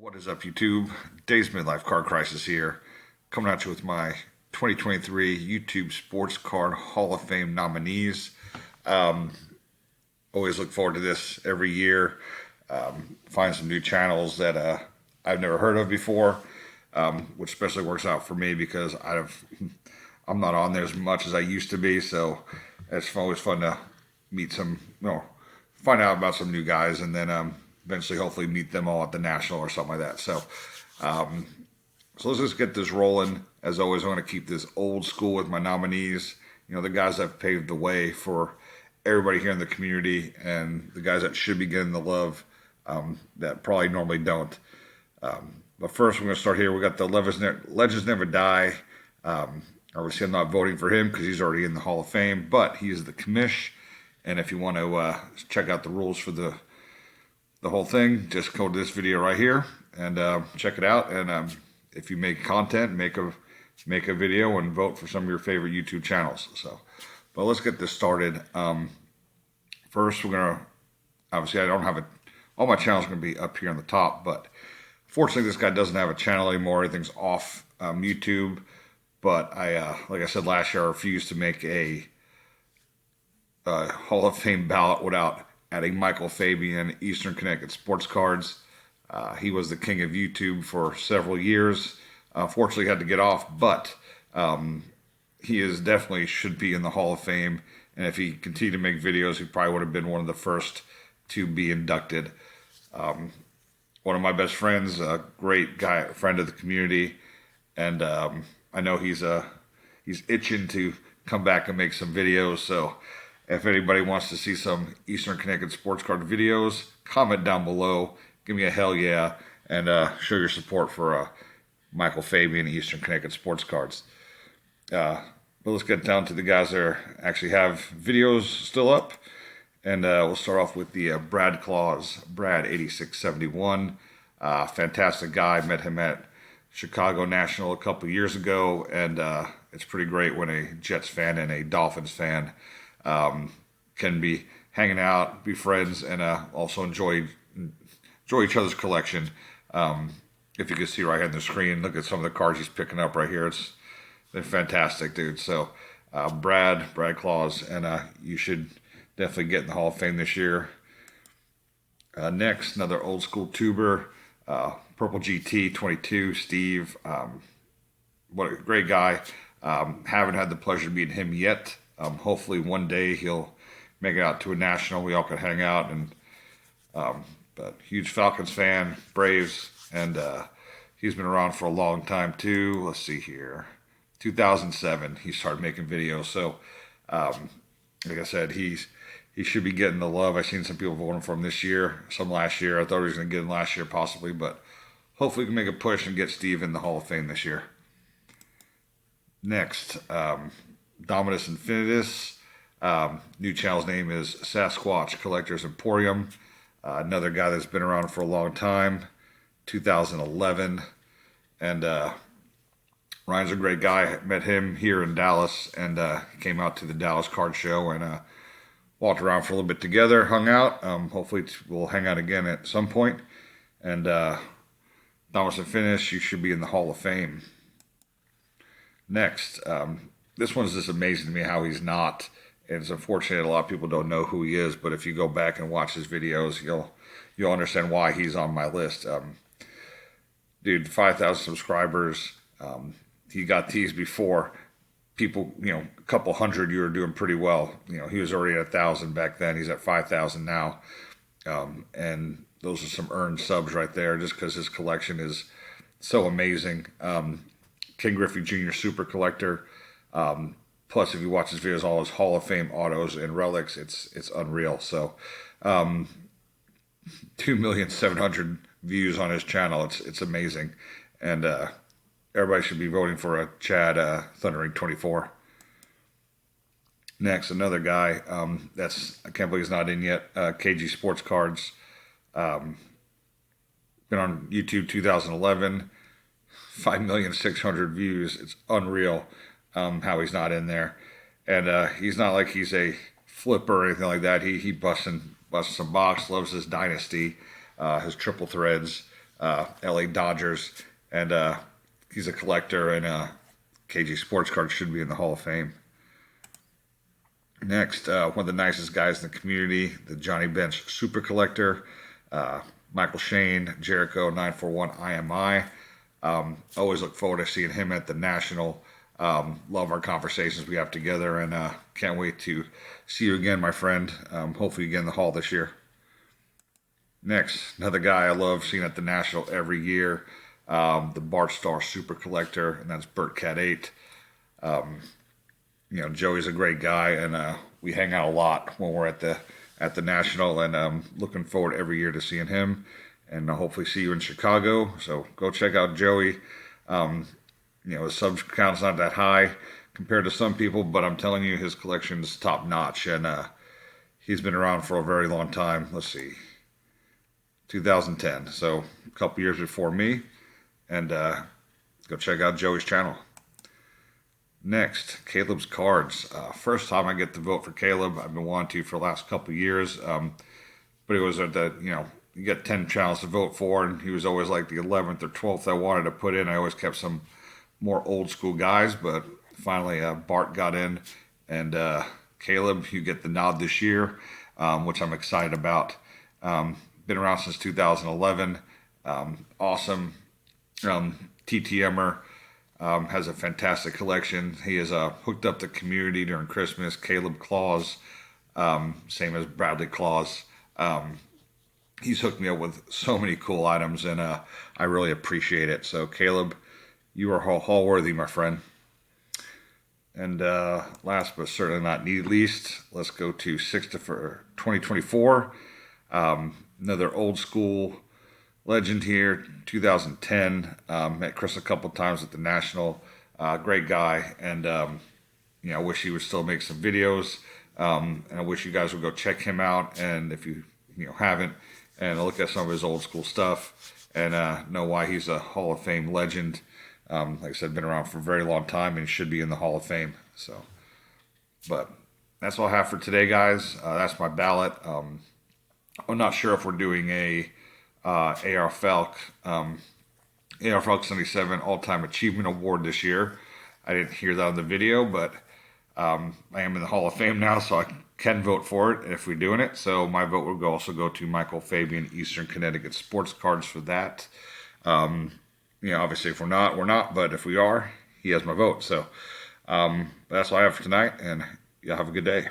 What is up, YouTube? Days Midlife Card Crisis here, coming at you with my 2023 YouTube Sports Card Hall of Fame nominees. Always look forward to this every year. Find some new channels that I've never heard of before, which especially works out for me because I'm not on there as much as I used to be. So it's always fun to meet find out about some new guys, and then eventually hopefully meet them all at the National or something like that. So let's just get this rolling. As always, I want to keep this old school with my nominees. You know, the guys that have paved the way for everybody here in the community, and the guys that should be getting the love that probably normally don't. But first, we're going to start here. We got the Legends Never Die. Obviously, I'm not voting for him because he's already in the Hall of Fame, but he is the commish. And if you want to check out the rules for the whole thing, just go to this video right here and check it out. And if you make content, make a video and vote for some of your favorite YouTube channels. But let's get this started. First, we're gonna obviously I don't have all my channels are gonna be up here on the top, but fortunately this guy doesn't have a channel anymore. Everything's off YouTube. But like I said last year, I refused to make a Hall of Fame ballot without adding Michael Fabian, Eastern Connecticut Sports Cards. He was the king of YouTube for several years. Fortunately, had to get off, but he is definitely should be in the Hall of Fame. And if he continued to make videos, he probably would have been one of the first to be inducted. One of my best friends, a great guy, friend of the community, and I know he's itching to come back and make some videos. So if anybody wants to see some Eastern Connecticut sports card videos, comment down below. Give me a hell yeah, and show your support for Michael Fabian, Eastern Connecticut sports cards. But let's get down to the guys that actually have videos still up. And we'll start off with the Brad Claus, Brad 8671. Fantastic guy. Met him at Chicago National a couple years ago, and it's pretty great when a Jets fan and a Dolphins fan can be hanging out, be friends, and also enjoy each other's collection. If you can see right here on the screen, look at some of the cards he's picking up right here. They're fantastic, dude. So Brad Claus, and you should definitely get in the Hall of Fame this year. Next, another old school tuber, Purple GT 22, Steve. What a great guy. Haven't had the pleasure of meeting him yet. Hopefully one day he'll make it out to a national. We all can hang out, and but huge Falcons fan, Braves, and he's been around for a long time too. Let's see here, 2007 he started making videos. So like I said, he should be getting the love. I've seen some people voting for him this year, some last year. I thought he was going to get him last year possibly, but hopefully we can make a push and get Steve in the Hall of Fame this year. Next, Dominus Infinitus. New channel's name is Sasquatch Collectors Emporium. Another guy that's been around for a long time, 2011. And Ryan's a great guy. Met him here in Dallas, and came out to the Dallas Card Show and walked around for a little bit together, hung out. Hopefully we'll hang out again at some point. And Dominus Infinitus, you should be in the Hall of Fame. Next, this one's just amazing to me how he's not. And it's unfortunate a lot of people don't know who he is, but if you go back and watch his videos, you'll understand why he's on my list. Dude, 5,000 subscribers. He got teased before. People, a couple hundred, you were doing pretty well. He was already at 1,000 back then. He's at 5,000 now. And those are some earned subs right there, just because his collection is so amazing. Ken Griffey Jr. Super Collector. Plus, if you watch his videos, all his Hall of Fame autos and relics, it's unreal. So, 2,700,000 views on his channel. It's amazing, and everybody should be voting for Chad Thundering 24. Next, another guy I can't believe he's not in yet. KG Sports Cards. Been on YouTube 2011. 5,600,000 views. It's unreal how he's not in there. And he's not like he's a flipper or anything like that. He busts some box, loves his dynasty, his triple threads. LA Dodgers, and he's a collector, and KG Sports Cards should be in the Hall of Fame. Next, one of the nicest guys in the community, the Johnny Bench Super Collector, Michael Shane, Jericho 941 IMI. Always look forward to seeing him at the National. Love our conversations we have together, and can't wait to see you again, my friend. Hopefully again in the Hall this year. Next, another guy I love seeing at the National every year, the Bart Starr Super Collector, and that's Burt Cat 8. Joey's a great guy, and we hang out a lot when we're at the National, and looking forward every year to seeing him, and hopefully see you in Chicago. So go check out Joey. His sub count's not that high compared to some people, but I'm telling you, his collection is top notch, and he's been around for a very long time. Let's see, 2010, so a couple years before me, and go check out Joey's channel. Next, Caleb's cards. First time I get to vote for Caleb. I've been wanting to for the last couple of years, but it was at the, you get 10 channels to vote for, and he was always like the 11th or 12th I wanted to put in. I always kept some more old school guys, but finally Bart got in, and Caleb, you get the nod this year, which I'm excited about. Been around since 2011. Awesome TTMer. Has a fantastic collection. He has hooked up the community during Christmas. Caleb Claus, same as Bradley Claus. He's hooked me up with so many cool items, and I really appreciate it. So Caleb, you are Hall worthy, my friend. And last but certainly not least, let's go to 6th for 2024. Another old school legend here, 2010. Met Chris a couple times at the National. Great guy, and I wish he would still make some videos. And I wish you guys would go check him out. And if you haven't, and look at some of his old school stuff, and know why he's a Hall of Fame legend. Like I said, been around for a very long time and should be in the Hall of Fame. So, but that's all I have for today, guys. That's my ballot. I'm not sure if we're doing a AR Falk 77 All-Time Achievement Award this year. I didn't hear that on the video, but I am in the Hall of Fame now, so I can vote for it if we're doing it. So my vote will also go to Michael Fabian, Eastern Connecticut Sports Cards for that. Obviously if we're not, we're not, but if we are, he has my vote. So that's all I have for tonight, and y'all have a good day.